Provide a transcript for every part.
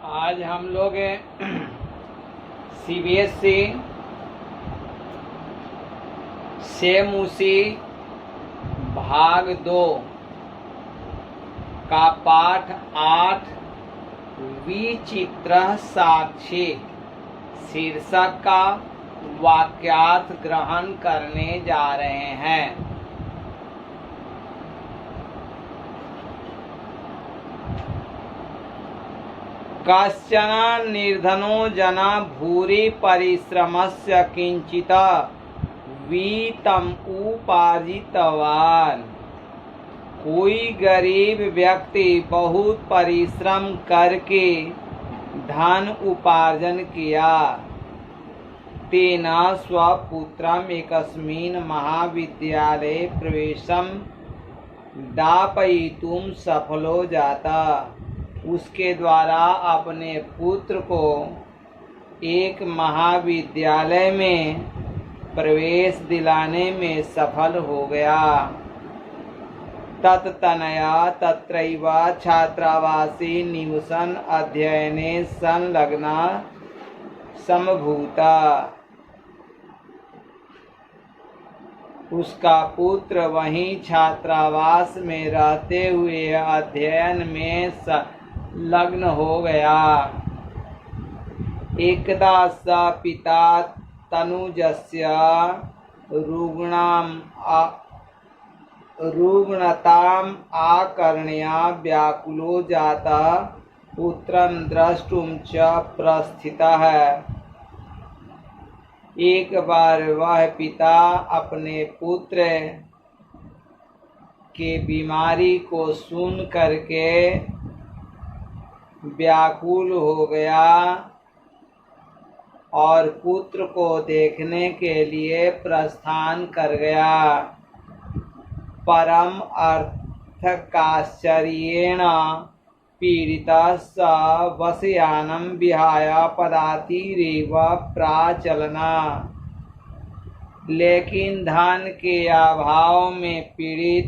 आज हम लोग सीबीएसई सेमुसी भाग 2 का पाठ 8 विचित्र साक्षी शीर्षक का वाक्यार्थ ग्रहण करने जा रहे हैं। कश्चन निर्धनो जना भूरि परिश्रमस्य किंचित वित्तम उपार्जितवान। कोई गरीब व्यक्ति बहुत परिश्रम करके धन उपार्जन किया। तेन स्वपुत्रम एकस्मिन् महाविद्यालये प्रवेशम दापयितुम सफलो जाता। उसके द्वारा अपने पुत्र को एक महाविद्यालय में प्रवेश दिलाने में सफल हो गया। तत्तनया तत्रैव छात्रावासे निवसन अध्ययने संलग्ना समभूता। उसका पुत्र वहीं छात्रावास में रहते हुए अध्ययन में संलग्न हो गया। एकदा स पिता तनुजस्य रुग्णताम् आकर्ण्य व्याकुलो जाता पुत्रं द्रष्टुम च प्रस्थितः। एक बार वह पिता अपने पुत्र के बीमारी को सुन करके व्याकुल हो गया और पुत्र को देखने के लिए प्रस्थान कर गया। परम अर्थकाश्चर्येण पीड़ितः स वशयानं विहाय पदातिरेव प्राचलना। लेकिन धन के अभाव में पीड़ित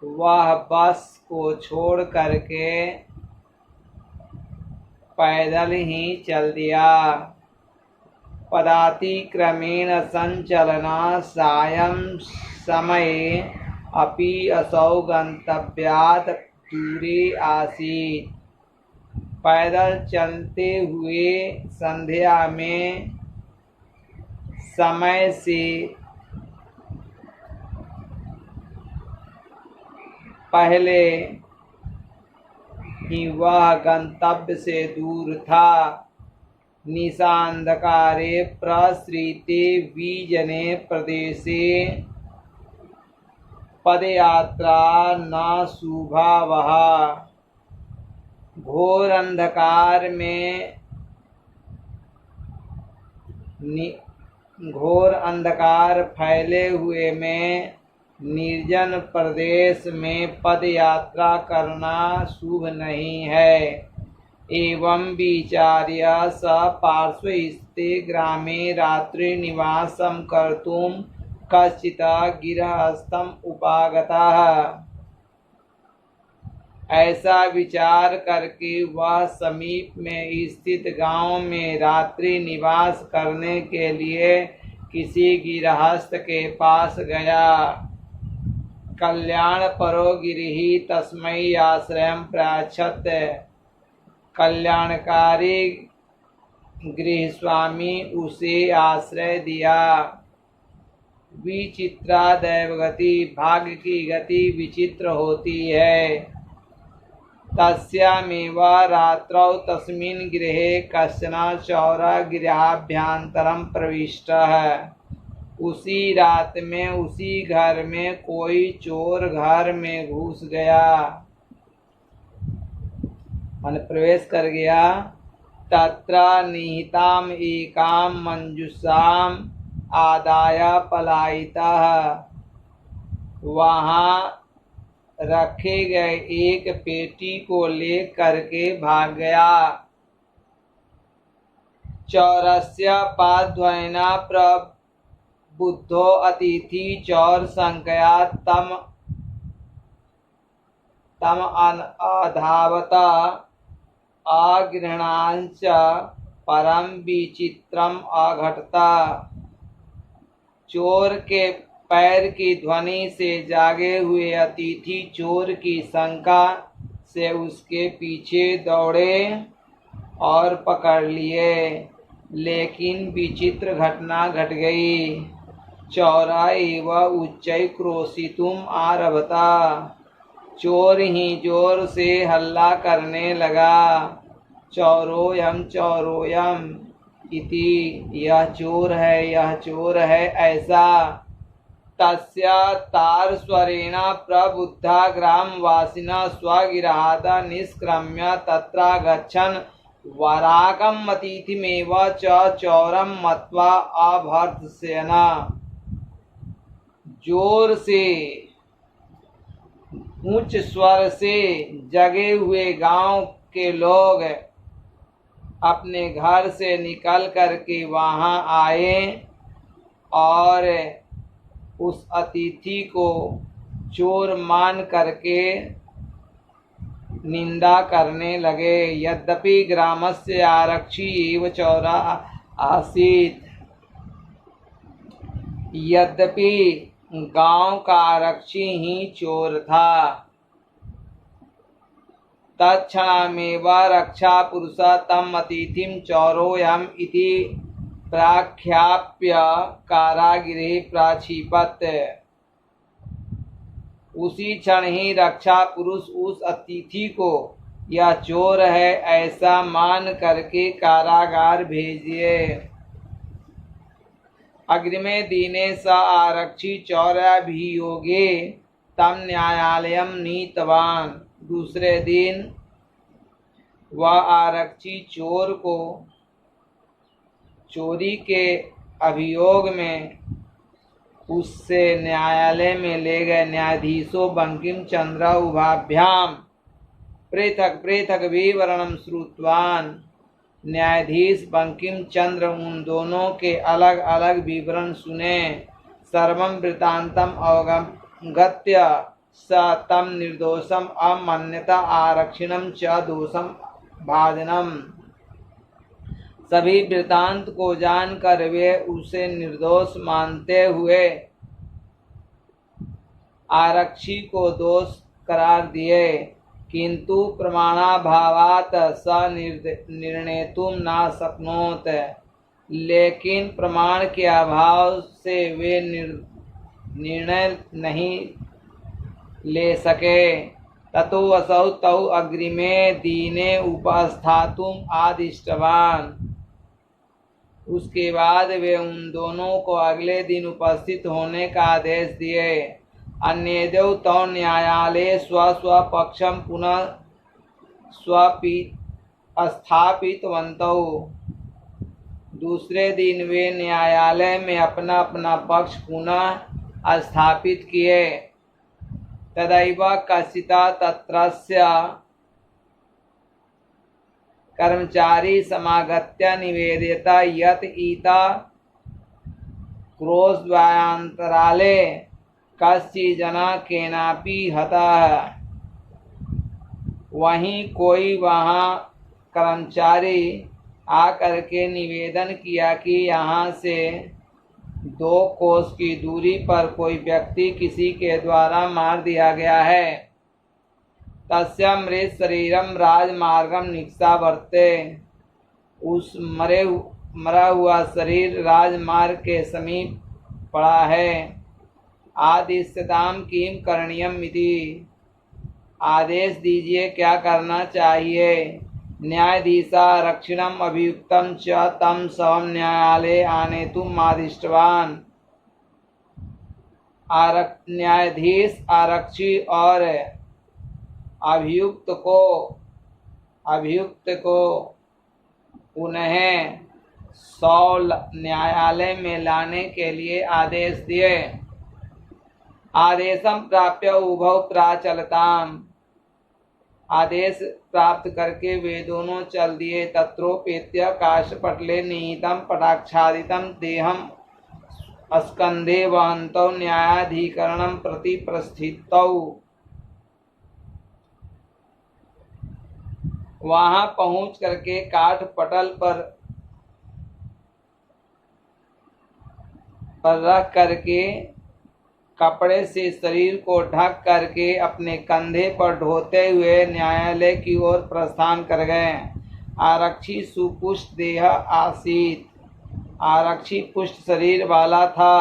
वह बस को छोड़ करके पैदल ही चल दिया। पदाति क्रमेण संचलना सायं समये अपि असौ गंतव्यात् दूरे आसीत्। पैदल चलते हुए संध्या में समय से पहले ही वह गंतव्य से दूर था। निशांधकारे प्रसृते विजने प्रदेशे पदयात्रा न शुभावह। घोर अंधकार फैले हुए में निर्जन प्रदेश में पदयात्रा करना शुभ नहीं है। एवं विचार्य स पार्श्वस्थे ग्रामे रात्रि निवासं कर्तुं कश्चित् गिरहस्थम् उपागतः। ऐसा विचार करके वह समीप में स्थित गांव में रात्रि निवास करने के लिए किसी गिरहस्थ के पास गया। कल्याणपरो गिरिः तस्मै आश्रयं प्रायच्छत्। कल्याणकारी गृहस्वामी उसे आश्रय दिया। विचित्रा दैवगति, भाग्य की गति विचित्र होती है। तस्यामेव रात्रौ तस्मिन् गृहे कश्चन चौरः गृहाभ्यन्तरं प्रविष्टः। उसी रात में उसी घर में कोई चोर घर में घुस गया, मन प्रवेश कर गया। तत्र निहिताम एकाम मंजूषाम आदाय पलायितः। वहाँ रखे गए एक पेटी को ले करके भाग गया। चौरस्य पाद्वयेन प्रबुद्धो अतिथि चौर संज्ञया तम अधावत। अगृह्णांच परम विचित्रम अघटता। चोर के पैर की ध्वनि से जागे हुए अतिथि चोर की शंका से उसके पीछे दौड़े और पकड़ लिए, लेकिन विचित्र घटना घट गई। चौरा एव उच्चै क्रोशितुम आरभता। चोर ही जोर से हल्ला करने लगा, चौरोयम चौरोयम इति, यह चोर है, यह चोर है ऐसा। तस्य तारस्वरेण प्रबुद्धा ग्रामवासिनः स्वगृहात् निष्क्रम्य तत्रागच्छन् वराकम् अतिथिमेव च चौरं मत्वा अभर्त्सयन्। जोर से उच्च स्वर से जगे हुए गांव के लोग अपने घर से निकल करके वहां आए और उस अतिथि को चोर मान करके निंदा करने लगे। यद्यपि ग्रामस्य आरक्षी एव चौरा आसीत्, यद्यपि गांव का आरक्षी ही चोर था। तत्क्षणमेव रक्षा पुरुष तम अतिथिम चौरोयम इति प्राख्याप्य कारागृहे प्राक्षिपत्। उसी क्षण ही रक्षा पुरुष उस अतिथि को यह चोर है ऐसा मान करके कारागार भेज दिए। अग्रिमे दिने स आरक्षी चौराभियोगे तम न्यायालयम नीतवान। दूसरे दिन वह आरक्षी चोर को चोरी के अभियोग में उससे न्यायालय में ले गए। न्यायाधीशो बंकिम चंद्र उभाभ्याम पृथक पृथक विवरणम श्रुतवान। न्यायाधीश बंकिम चंद्र उन दोनों के अलग अलग विवरण सुने। सर्वं वृत्तांतम अवगत्य स तम निर्दोषम अमन्यता आरक्षिणम च दोषम भाजनम। सभी वृत्तांत को जानकर वे उसे निर्दोष मानते हुए आरक्षी को दोष करार दिए, किंतु प्रमाणाभावात् स निर्णेतुं न शक्नोत। लेकिन प्रमाण के अभाव से वे निर्णय नहीं ले सके। ततो असौ तौ अग्रिमे दीने उपस्थातुम आदिष्टवान। उसके बाद वे उन दोनों को अगले दिन उपस्थित होने का आदेश दिए। अन्येद्यौ तौ न्यायालये स्वस्वपक्षं पुनः स्थापितवन्तौ। दूसरे दिन वे न्यायालय में अपना अपना पक्ष पुनः स्थापित किए। तदैव कश्चित् तत्रस्य कर्मचारी समागत्य निवेदयत यत् ईता क्रोशद्वयान्तराले कश्चिज्जन केनापि हतः। वहीं कोई वहां कर्मचारी आकर के निवेदन किया कि यहाँ से 2 कोस की दूरी पर कोई व्यक्ति किसी के द्वारा मार दिया गया है। तस्य मृत शरीरम राजमार्गम निक्षावर्ते। उस मरा हुआ शरीर राजमार्ग के समीप पड़ा है। आदिस्यताम किम करणीयम इति। आदेश दीजिए क्या करना चाहिए। न्यायाधीशारक्षिणम अभियुक्तम च तम शवम न्यायालये आनेतुम आदिष्टवान। न्यायाधीश आरक्षी और अभियुक्त को उन्हें सौ न्यायालय में लाने के लिए आदेश दिए। आदेशम प्राप्य उभौ प्राचलताम। आदेश प्राप्त करके वे दोनों चल दिए। तत्रोपेत्य काशपटले निहितम पटाक्षादितम देहम स्कंधे वहन्तौ न्यायाधिकरणं प्रति प्रस्थितौ। वहां पहुंच करके काठ पटल पर रख करके कपड़े से शरीर को ढक करके अपने कंधे पर ढोते हुए न्यायालय की ओर प्रस्थान कर गए। आरक्षी सुपुष्ट देह आसीत, आरक्षी पुष्ट शरीर वाला था।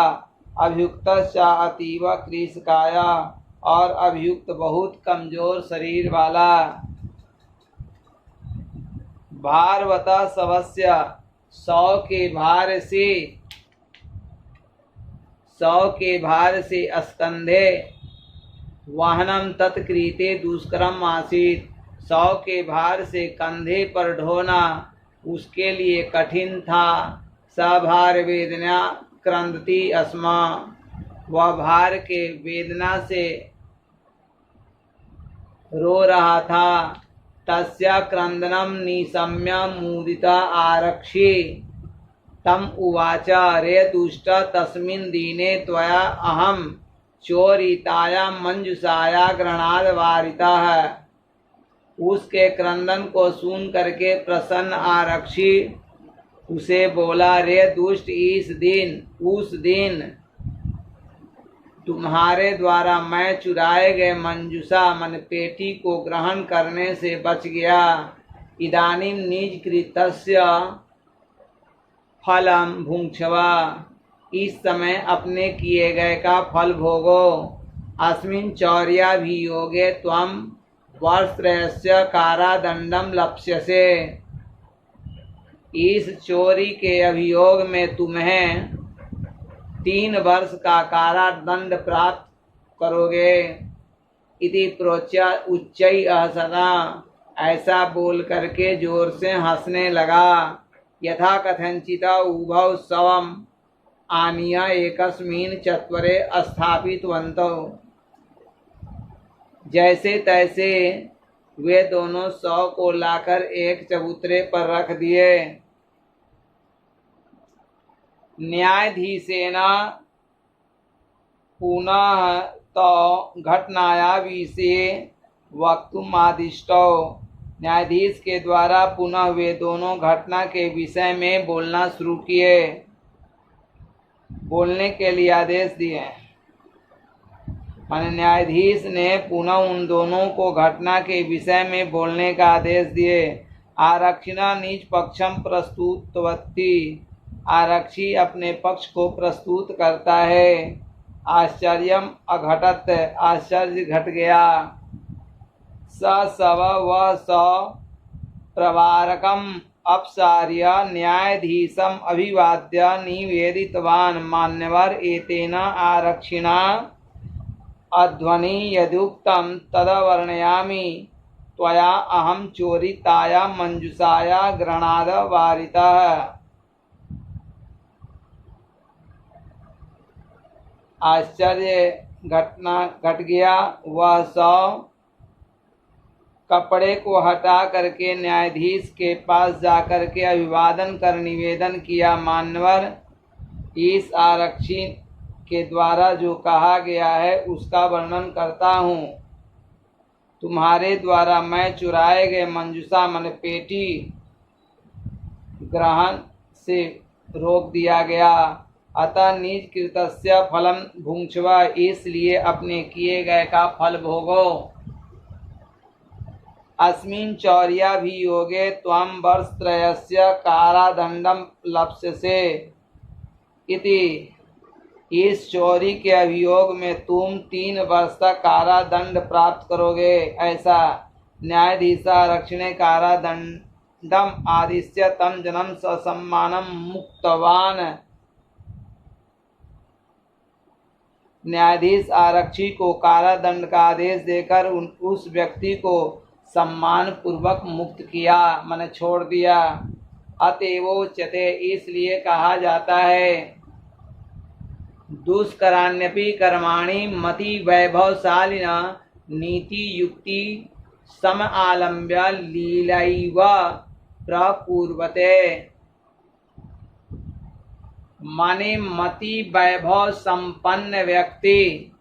अभियुक्त अतीव कृशकाया, और अभियुक्त बहुत कमजोर शरीर वाला। भारवता सवस्य, 100 के भार से स्कंधे। वाहनम तत्कृते दुष्करम आसीत, 100 के भार से कंधे पर ढोना उसके लिए कठिन था। सभार वेदना क्रंदती अस्मा, वह भार के वेदना से रो रहा था। तस्या क्रंदनम निशम्य मुदिता आरक्षी तम उवाच, रे दुष्ट तस्मिन् दीने त्वया अहम चोरिताया मंजुषाया गृणाद वारितः। उसके क्रंदन को सुन करके प्रसन्न आरक्षी उसे बोला, रे दुष्ट, उस दिन तुम्हारे द्वारा मैं चुराए गए मंजूषा मन पेटी को ग्रहण करने से बच गया। इदानीं निज कृतस्य फलम भुंक्षवा, इस समय अपने किए गए का फल भोगो। अस्मिन् चौर्याभियोगे त्वं वर्षत्रयस्य कारादंडम लप्स्यसे, इस चोरी के अभियोग में तुम्हें 3 वर्ष का कारादंड प्राप्त करोगे। इति प्रोच्य उच्चै हसना, ऐसा बोल करके जोर से हंसने लगा। यथा कथंचिता उभौ शवम् आनीय एकस्मिन् चत्वरे स्थापितवन्तौ, जैसे तैसे वे दोनों शव को लाकर एक चबूतरे पर रख दिए। न्यायाधीशेन पुनः तो घटनाया विषये वक्तुमादिष्टौ, न्यायाधीश के द्वारा पुनः वे दोनों घटना के विषय में बोलना शुरू किए, बोलने के लिए आदेश दिए। न्यायाधीश ने पुनः उन दोनों को घटना के विषय में बोलने का आदेश दिए। आरक्षिणा निज पक्षम प्रस्तुतवती, आरक्षी अपने पक्ष को प्रस्तुत करता है। आश्चर्यम अघटत, आश्चर्य घट गया। सव व स प्रवारकम अपसार्य न्यायाधीशम अभिवाद्य निवेदितवान्, मान्यवर एतेन आरक्षिणा अध्वनि यदुक्तं तदवर्णयामि, त्वया अहम चोरिताया मंजूषाया गृणाद वारितः। आश्चर्य घटना घट गया। वह शव कपड़े को हटा करके न्यायाधीश के पास जाकर के अभिवादन कर निवेदन किया, मान्यवर, इस आरक्षी के द्वारा जो कहा गया है उसका वर्णन करता हूँ। तुम्हारे द्वारा मैं चुराए गए मंजूषा मन पेटी ग्रहण से रोक दिया गया। अतः निज कृतस्य फलम भुंक्ष्वा, इसलिए अपने किए गए का फल भोगो। अस्मिन् चौर्याभियोगे त्वं वर्षत्रयस्य कारादंडम लप्स्यसे इति, इस चोरी के अभियोग में तुम 3 वर्ष तक कारादंड प्राप्त करोगे, ऐसा। न्यायाधीशारक्षिणे कारादंडम आदिश्य तम जनम ससम्मानम मुक्तवान, न्यायाधीश आरक्षी को कारादंड का आदेश देकर उस व्यक्ति को सम्मान पूर्वक मुक्त किया, मन छोड़ दिया। अतएवोच्यते, इसलिए कहा जाता है, दुष्कराण्यपि कर्माणि मति वैभवशालिना नीति युक्ति सम आलम्ब्य लीलैव प्रकुर्वते। माने मति वैभव संपन्न व्यक्ति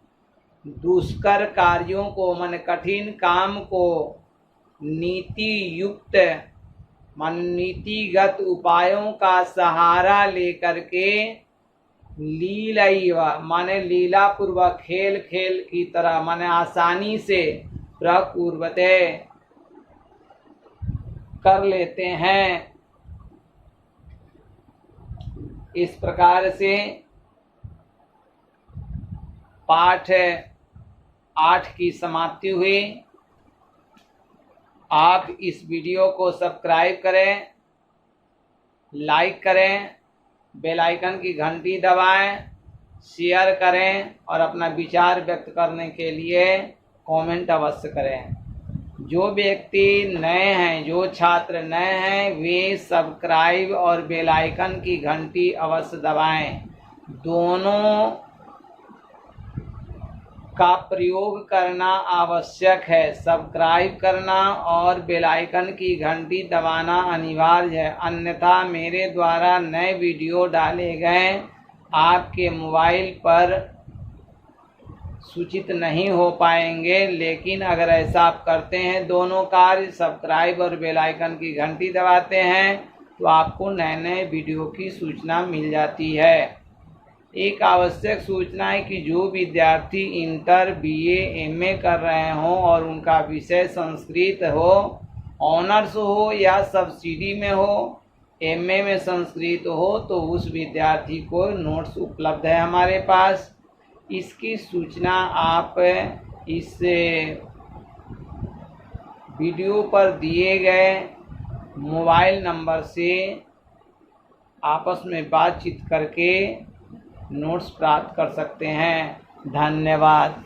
दुष्कर कार्यों को, मन कठिन काम को नीति युक्त मान नीतिगत उपायों का सहारा लेकर के लीलैव माने लीला पूर्वक खेल खेल की तरह माने आसानी से प्रकुर्वते कर लेते हैं। इस प्रकार से पाठ 8 की समाप्ति हुई। आप इस वीडियो को सब्सक्राइब करें, लाइक करें, बेल आइकन की घंटी दबाएं, शेयर करें और अपना विचार व्यक्त करने के लिए कमेंट अवश्य करें। जो व्यक्ति नए हैं, जो छात्र नए हैं, वे सब्सक्राइब और बेल आइकन की घंटी अवश्य दबाएं। दोनों का प्रयोग करना आवश्यक है। सब्सक्राइब करना और बेल आइकन की घंटी दबाना अनिवार्य है, अन्यथा मेरे द्वारा नए वीडियो डाले गए आपके मोबाइल पर सूचित नहीं हो पाएंगे। लेकिन अगर ऐसा आप करते हैं, दोनों कार्य सब्सक्राइब और बेल आइकन की घंटी दबाते हैं, तो आपको नए नए वीडियो की सूचना मिल जाती है। एक आवश्यक सूचना है कि जो विद्यार्थी इंटर, बीए, एमए कर रहे हों और उनका विषय संस्कृत हो, ऑनर्स हो या सब्सिडी में हो, एमए में संस्कृत हो, तो उस विद्यार्थी को नोट्स उपलब्ध है हमारे पास। इसकी सूचना आप इस वीडियो पर दिए गए मोबाइल नंबर से आपस में बातचीत करके नोट्स प्राप्त कर सकते हैं। धन्यवाद।